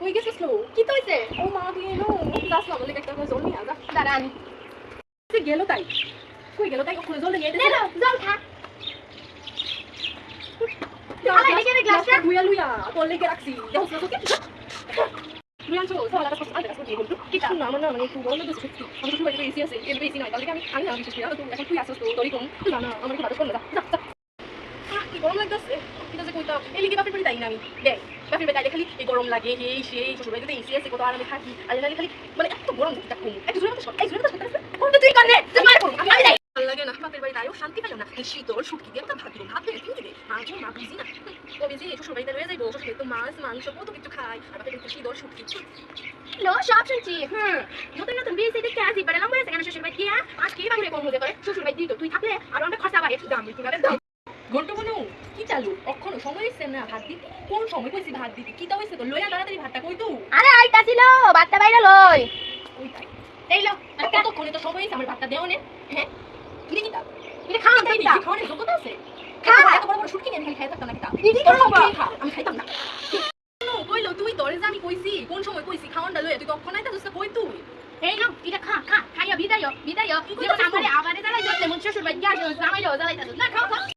কই গেছিস লো? কি তো হইছে? ও মা তুই এলো যাস না বলে একটা জল নিয়ে যা দাঁড়ান তুই গেল তাই কই গেল তাই ওখানে জল নিয়ে নে লো জল খা খালা এদিকে রে গ্লাসটা ধুইয়া লুইয়া তোর লেগে রাখছি দেখছ না তোকে তুই আনছো সবাই আলাদা আলাদা করে দিয়ে বলতো কি না আমার না মানে একটু বড় লাগে সত্যি আমি তো সবাই বেশি আছে এর বেশি নাই তাহলে আমি না বিশেষ করে তুই এখন তুই আসছ তো তোরই কম না না আমার একটু ভালো করে যা কি গরম লাগতেছে ঠিক আছে কইতাম এই লিগে বাপের বাড়ি তাই না আমি দেখ বাপের বাড়ি খালি এই গরম লাগে এই সেই শ্বশুর বাড়িতে এসি আছে কত আরামে থাকি আর নালে খালি মানে এত গরম দেখতে কম একটু জোরে তো এই জোরে তো কোন তুই কানে তুই মার করব আমি যাই ভালো লাগে না বাপের বাড়ি তাইও শান্তি পাইও না শীতল শুটকি দিয়ে একটা ভাত দিব ভাত ফেলে দিবে মাছ মা বুঝি না কবে যে শ্বশুর বাড়িতে রয়ে যাইবো শ্বশুর বাড়িতে মাছ মাংস কত কিছু খাই আর বাপের বাড়িতে শীতল শুটকি লো সব শুনছি নতুন নতুন বিয়ে সেই দেখতে আসি পারে লম্বা আছে কেন শ্বশুর বাড়ি গিয়া আজকে বাবুরে কোন মজা করে শ্বশুর বাড়ি দিত তুই থাকলে আর অনেক খরচা বাড়ে দাম তোমাদের দাম ঘন্ট বনু কি চালু কখনো সময় হইছে না ভাত দিতে কোন সময় কইছি ভাত দিতে কি তা হইছে তো লইয়া তাড়াতাড়ি ভাতটা কই তো আরে আইতাছিল বাচ্চা বাইরে লই ওই তাই এই লো আর কতক্ষণে তো সময় হইছে আমার ভাতটা দেও নে হ্যাঁ কি কি তা এটা খাওয়া তাই দাও কি খাওয়ানোর যোগ্যতা আছে খা। এত বড় বড় শুটকি নিয়ে আমি খাই থাকতাম না কি তা দিদি তোর খাবো। সব খা আমি খাইতাম না কইলো তুই তোরে যে আমি কইছি কোন সময় কইছি খাওয়ানটা লইয়া তুই কখন আইতাছিস তো কই তুই এই লো এটা খা খা খাইয়া বিদায় যেমন আমারে আবারে জ্বালাই যেমন শ্বশুর বাড়ি গিয়া জামাইলো জ্বালাইতাছ না খাও খাও